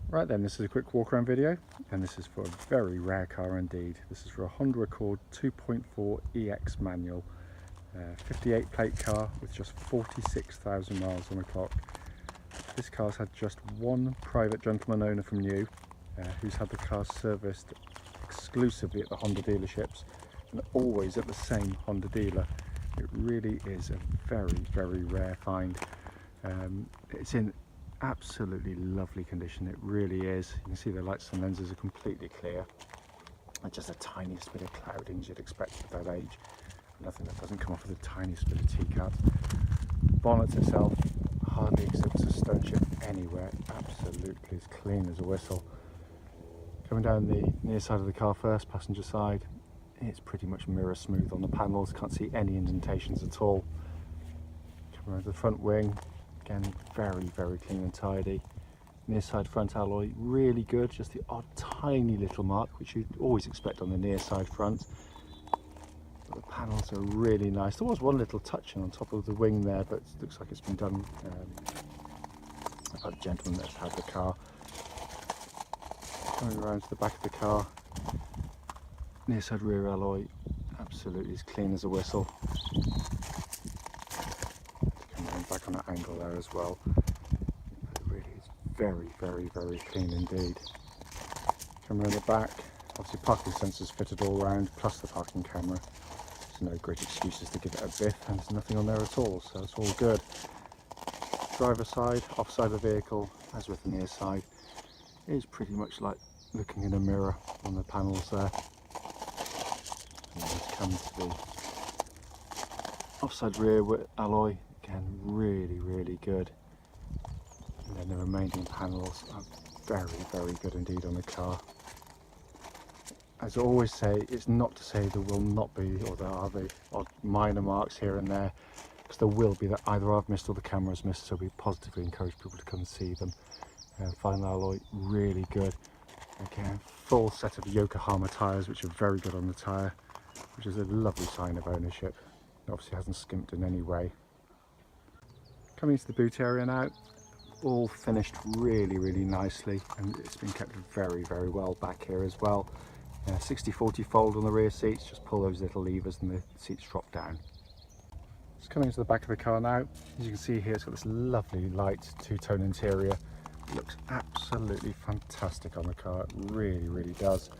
Right then, this is a quick walk around video, and this is for a very rare car indeed. This is for a Honda Accord 2.4 EX manual, 58 plate car with just 46,000 miles on the clock. This car's had just one private gentleman owner from new, who's had the car serviced exclusively at the Honda dealerships and always at the same Honda dealer. It really is a very rare find. It's in absolutely lovely condition, it really is. You can see the lights and lenses are completely clear, and just the tiniest bit of clouding you'd expect at that age. Nothing that doesn't come off with the tiniest bit of T-cut. Bonnet itself hardly exhibits a stone chip anywhere, absolutely as clean as a whistle. Coming down the near side of the car first, passenger side, it's pretty much mirror smooth on the panels, can't see any indentations at all. Coming around the front wing, again very clean and tidy. Near side front alloy really good, just the odd tiny little mark which you'd always expect on the near side front. But the panels are really nice. There was one little touching on top of the wing there, but it looks like it's been done by the gentleman that's had the car. Coming around to the back of the car, near side rear alloy absolutely as clean as a whistle. Back on that angle there as well. It really is very clean indeed. Camera in the back, obviously parking sensors fitted all round, plus the parking camera. There's no great excuses to give it a biff, and there's nothing on there at all, so it's all good. Driver side, offside of the vehicle, as with the near side, is pretty much like looking in a mirror on the panels there. And just come to the offside rear alloy. Again, really good. And then the remaining panels are very good indeed on the car. As I always say, it's not to say there will not be, or there are the odd minor marks here and there, because there will be, that either I've missed or the camera's missed, so we positively encourage people to come and see them. Final alloy, really good. Again, full set of Yokohama tyres, which are very good on the tyre, which is a lovely sign of ownership. It obviously hasn't skimped in any way. Coming into the boot area now, all finished really nicely, and it's been kept very well back here as well. 60/40 fold on the rear seats, just pull those little levers and the seats drop down. Just coming into the back of the car now, as you can see here, it's got this lovely light two-tone interior. It looks absolutely fantastic on the car, it really does.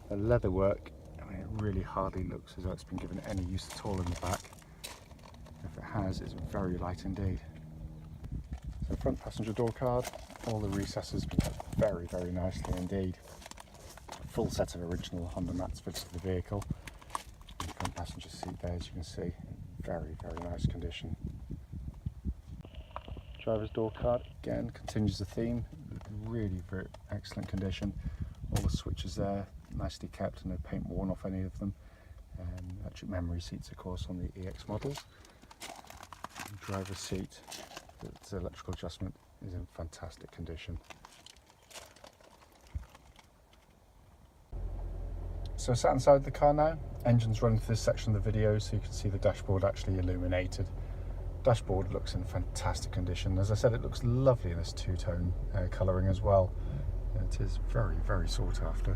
The leather work, I mean, it really hardly looks as though it's been given any use at all in the back. If it has, it's very light indeed. So front passenger door card, all the recesses have been kept very nicely indeed. Full set of original Honda mats fitted to the vehicle. And the front passenger seat there, as you can see, very nice condition. Driver's door card, again, continues the theme, really very excellent condition. All the switches there, nicely kept, no paint worn off any of them. Electric memory seats, of course, on the EX models. And driver's seat, the electrical adjustment is in fantastic condition. So sat inside the car now, engine's running through this section of the video so you can see the dashboard actually illuminated. Dashboard looks in fantastic condition. As I said, it looks lovely in this two-tone colouring as well. It is very sought after.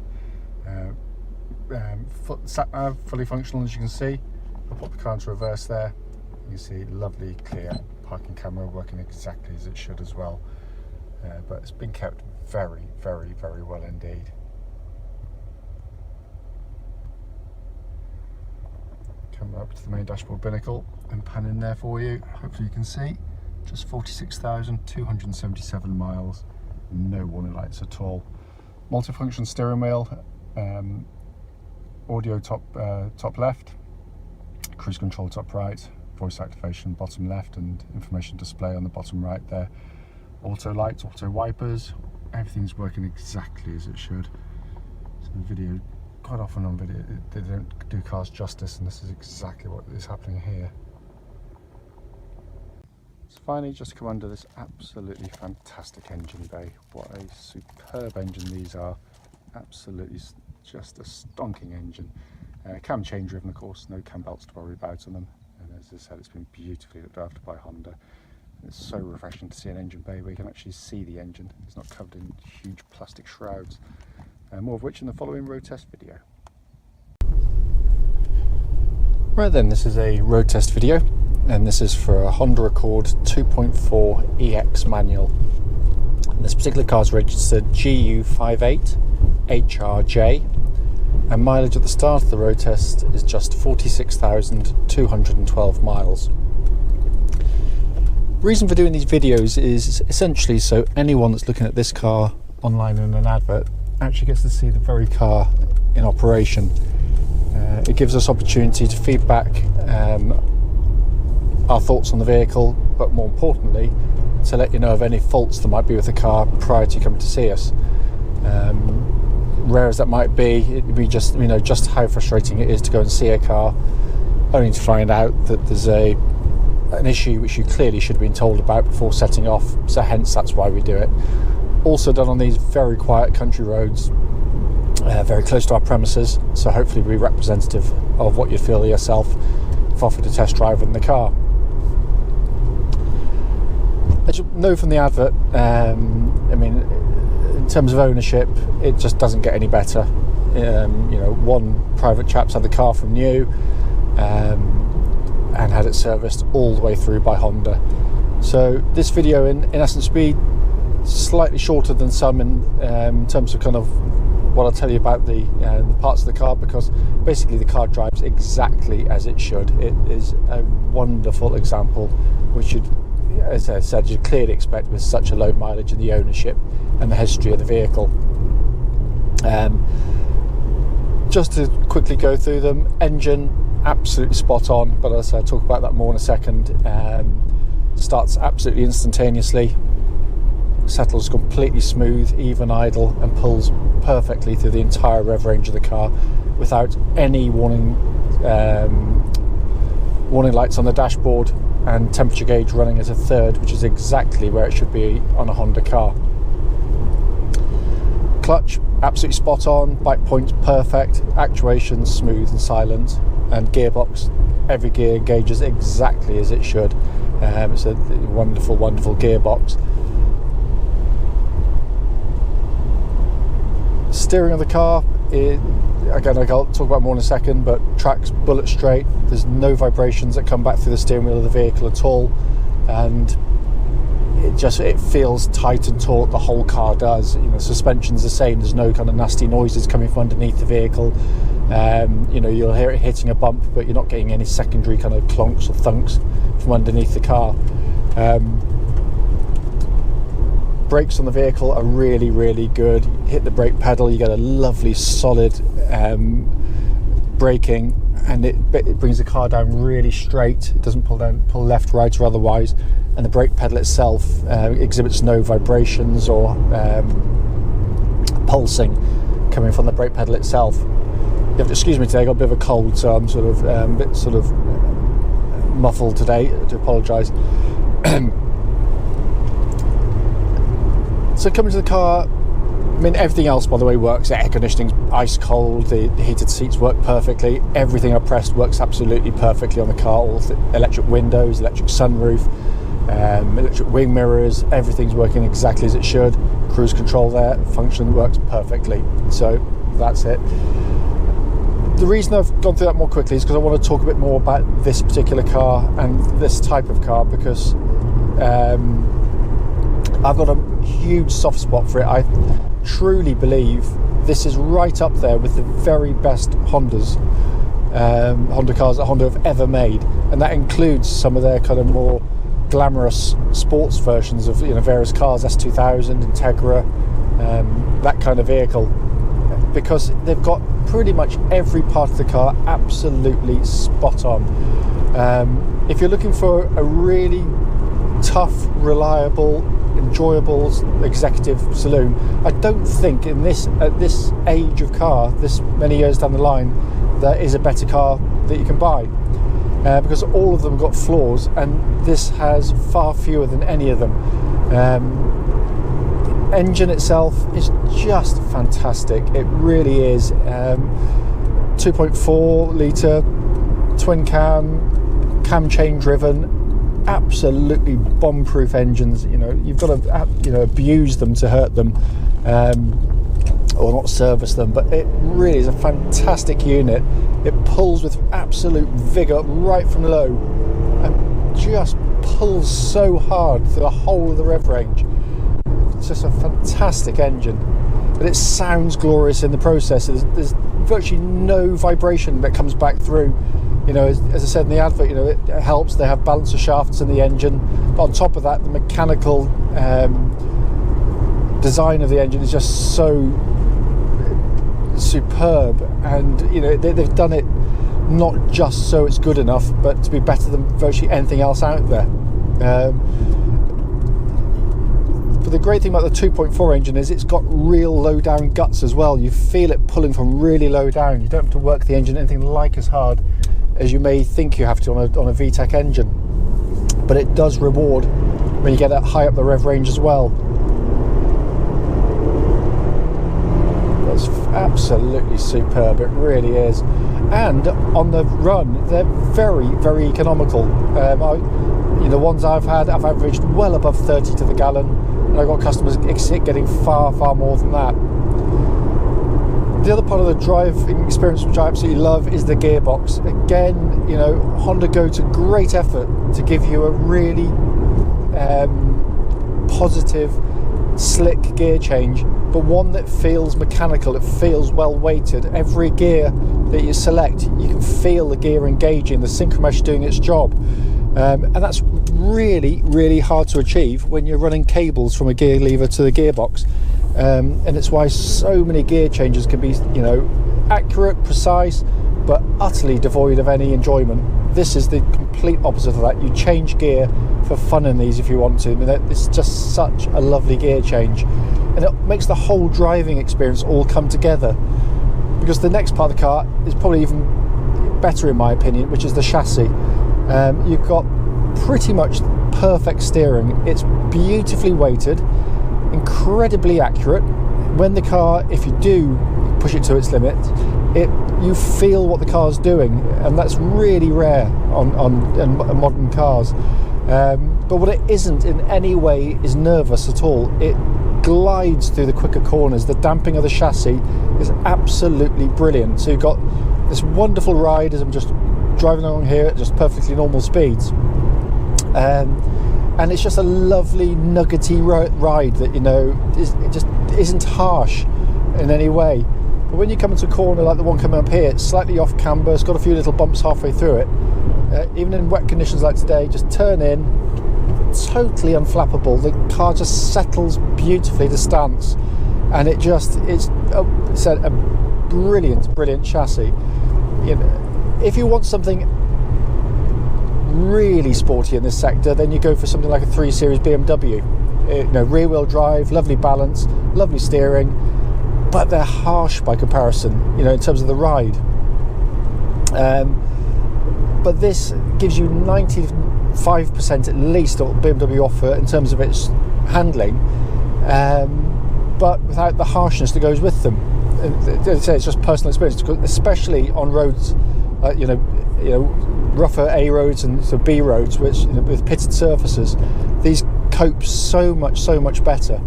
Sat nav, fully functional as you can see. I'll put the car into reverse there. You can see lovely clear parking camera working exactly as it should as well, but it's been kept very well indeed. Coming up to the main dashboard binnacle and pan in there for you, hopefully you can see just 46,277 miles, no warning lights at all. Multifunction steering wheel, audio top left, cruise control top right, voice activation bottom left, and information display on the bottom right there. Auto lights, auto wipers, everything's working exactly as it should. So the video, quite often on video, they don't do cars justice, and this is exactly what is happening here. So finally, just come under this absolutely fantastic engine bay. What a superb engine these are. Absolutely just a stonking engine. Cam chain driven, of course, no cam belts to worry about on them. And as I said, it's been beautifully looked after by Honda. It's so refreshing to see an engine bay where you can actually see the engine. It's not covered in huge plastic shrouds. More of which in the following road test video. Right then, this is a road test video, and this is for a Honda Accord 2.4 EX manual. And this particular car is registered GU58HRJ, and mileage at the start of the road test is just 46,212 miles. The reason for doing these videos is essentially so anyone that's looking at this car online in an advert actually gets to see the very car in operation. It gives us opportunity to feedback our thoughts on the vehicle, but more importantly to let you know of any faults there might be with the car prior to coming to see us. Rare as that might be, it'd be just how frustrating it is to go and see a car only to find out that there's an issue which you clearly should have been told about before setting off, so hence that's why we do it. Also done on these very quiet country roads, very close to our premises, so hopefully be representative of what you'd feel yourself if offered a test drive in the car. As you know from the advert, in terms of ownership, it just doesn't get any better. One private chap's had the car from new and had it serviced all the way through by Honda. So this video in essence will be slightly shorter than some in terms of kind of what I'll tell you about the parts of the car, because basically the car drives exactly as it should. It is a wonderful example, which you'd, as I said, you'd clearly expect with such a low mileage in the ownership and the history of the vehicle. Just to quickly go through them, engine absolutely spot on, but as I'll talk about that more in a second. Starts absolutely instantaneously, settles completely smooth, even idle, and pulls perfectly through the entire rev range of the car without any warning lights on the dashboard, and temperature gauge running as a third, which is exactly where it should be on a Honda car. Clutch absolutely spot on, bike points perfect, actuation smooth and silent, and gearbox, every gear engages exactly as it should. It's a wonderful gearbox. Steering of the car, again, I'll talk about more in a second, but tracks bullet straight. There's no vibrations that come back through the steering wheel of the vehicle at all, and it feels tight and taut. The whole car does. Suspension's the same. There's no kind of nasty noises coming from underneath the vehicle. You'll hear it hitting a bump, but you're not getting any secondary kind of clonks or thunks from underneath the car. Brakes on the vehicle are really good. You hit the brake pedal, you get a lovely solid braking, and it brings the car down really straight. It doesn't pull left, right, or otherwise. And the brake pedal itself exhibits no vibrations or pulsing coming from the brake pedal itself. You have to excuse me today, I got a bit of a cold, so I'm sort of a bit muffled today. I do apologise. So coming to the car, everything else, by the way, works. The air conditioning's ice cold, the heated seats work perfectly, everything I pressed works absolutely perfectly on the car. All the electric windows, electric sunroof, electric wing mirrors, everything's working exactly as it should. Cruise control there, function works perfectly. So that's it. The reason I've gone through that more quickly is because I want to talk a bit more about this particular car and this type of car, because I've got a huge soft spot for it. I truly believe this is right up there with the very best Honda cars that Honda have ever made, and that includes some of their kind of more glamorous sports versions of various cars, S2000, Integra, that kind of vehicle, because they've got pretty much every part of the car absolutely spot on. If you're looking for a really tough, reliable, enjoyable executive saloon, I don't think at this age of car, this many years down the line, there is a better car that you can buy, because all of them got flaws, and this has far fewer than any of them. Engine itself is just fantastic. It really is. 2.4 litre twin cam chain driven, absolutely bomb-proof engines. You know, you've got to, you know, abuse them to hurt them, or not service them, but it really is a fantastic unit. It pulls with absolute vigour right from low and just pulls so hard through the whole of the rev range. It's just a fantastic engine, but it sounds glorious in the process. There's virtually no vibration that comes back through. You know, as I said in the advert, you know, it helps. They have balancer shafts in the engine, but on top of that, the mechanical design of the engine is just so superb. And you know, they've done it not just so it's good enough, but to be better than virtually anything else out there. But the great thing about the 2.4 engine is it's got real low down guts as well. You feel it pulling from really low down. You don't have to work the engine anything like as hard as you may think you have to on a VTEC engine, but it does reward when you get that high up the rev range as well. That's absolutely superb, it really is. And on the run, they're very, very economical. You know, the ones I've averaged well above 30 to the gallon, and I've got customers getting far, far more than that. The other part of the driving experience which I absolutely love is the gearbox. Again, you know, Honda go to great effort to give you a really positive, slick gear change, but one that feels mechanical. It feels well weighted. Every gear that you select, you can feel the gear engaging, the synchromesh doing its job. And that's really, really hard to achieve when you're running cables from a gear lever to the gearbox. And it's why so many gear changes can be, you know, accurate, precise, but utterly devoid of any enjoyment. This is the complete opposite of that. You change gear for fun in these if you want to. I mean, it's just such a lovely gear change, and it makes the whole driving experience all come together. Because the next part of the car is probably even better in my opinion, which is the chassis. You've got pretty much perfect steering. It's beautifully weighted, incredibly accurate. When the car, if you do push it to its limit, you feel what the car's doing, and that's really rare on modern cars. But what it isn't in any way is nervous at all. It glides through the quicker corners. The damping of the chassis is absolutely brilliant. So you've got this wonderful ride as I'm just driving along here at just perfectly normal speeds. And it's just a lovely nuggety ride that, you know, it just isn't harsh in any way. But when you come into a corner like the one coming up here, it's slightly off camber, it's got a few little bumps halfway through it. Even in wet conditions like today, just turn in, totally unflappable. The car just settles beautifully to stance, and it's a brilliant chassis. You know, if you want something really sporty in this sector, then you go for something like a 3 Series BMW. You know, rear wheel drive, lovely balance, lovely steering, but they're harsh by comparison, you know, in terms of the ride. But this gives you 95% at least of what BMW offer in terms of its handling, but without the harshness that goes with them. As I say, it's just personal experience, especially on roads, you know, rougher A roads and sort of B roads, which, you know, with pitted surfaces, these cope so much better.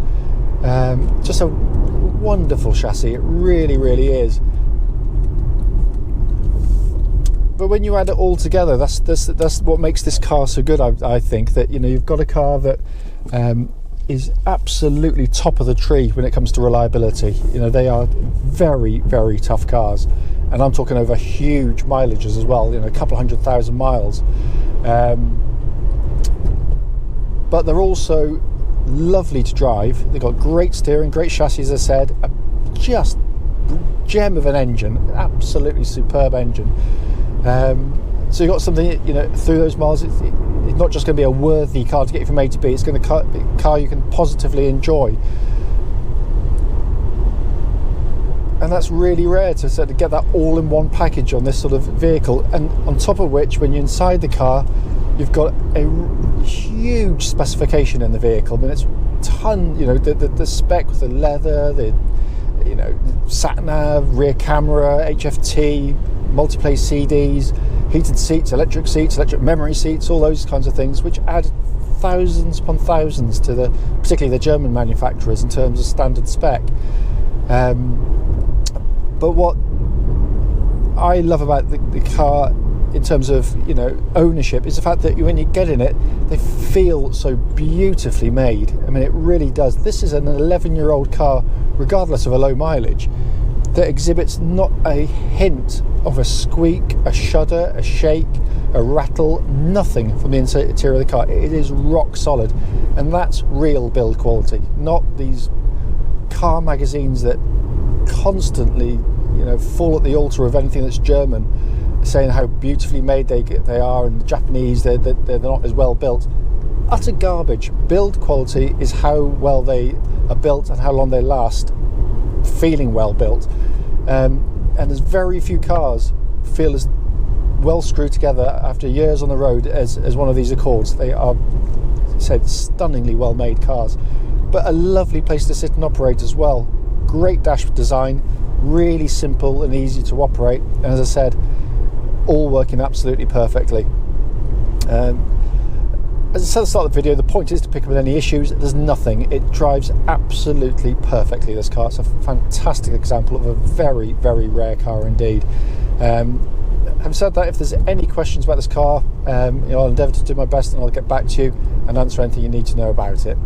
Just a wonderful chassis, it really, really is. But when you add it all together, that's what makes this car so good. I think that, you know, you've got a car that is absolutely top of the tree when it comes to reliability. You know, they are very, very tough cars, and I'm talking over huge mileages as well, you know, a couple 100,000 miles. But they're also lovely to drive. They've got great steering, great chassis, as I said, just gem of an engine, absolutely superb engine. So you've got something, you know, through those miles, it's not just going to be a worthy car to get you from A to B, it's going to be a car you can positively enjoy. And that's really rare to sort of get that all-in-one package on this sort of vehicle. And on top of which, when you're inside the car, you've got a huge specification in the vehicle. I mean, it's you know, the spec with the leather, the, you know, sat nav, rear camera, HFT, multiplay CDs, heated seats, electric memory seats, all those kinds of things, which add thousands upon thousands to particularly the German manufacturers in terms of standard spec. But what I love about the car in terms of, you know, ownership is the fact that when you get in it, they feel so beautifully made. I mean, it really does. This is an 11-year-old car, regardless of a low mileage, that exhibits not a hint of a squeak, a shudder, a shake, a rattle, nothing from the interior of the car. It is rock solid, and that's real build quality, not these car magazines that constantly, you know, fall at the altar of anything that's German, saying how beautifully made they are, and the Japanese, they're not as well built. Utter garbage. Build quality is how well they are built and how long they last, feeling well built. And there's very few cars feel as well screwed together after years on the road as one of these Accords. They are, as I said, stunningly well made cars, but a lovely place to sit and operate as well. Great dash design, really simple and easy to operate, and as I said, all working absolutely perfectly. As I said at the start of the video, the point is to pick up with any issues. There's nothing. It drives absolutely perfectly, this car. It's a fantastic example of a very, very rare car indeed. Having said that, if there's any questions about this car, you know, I'll endeavour to do my best, and I'll get back to you and answer anything you need to know about it.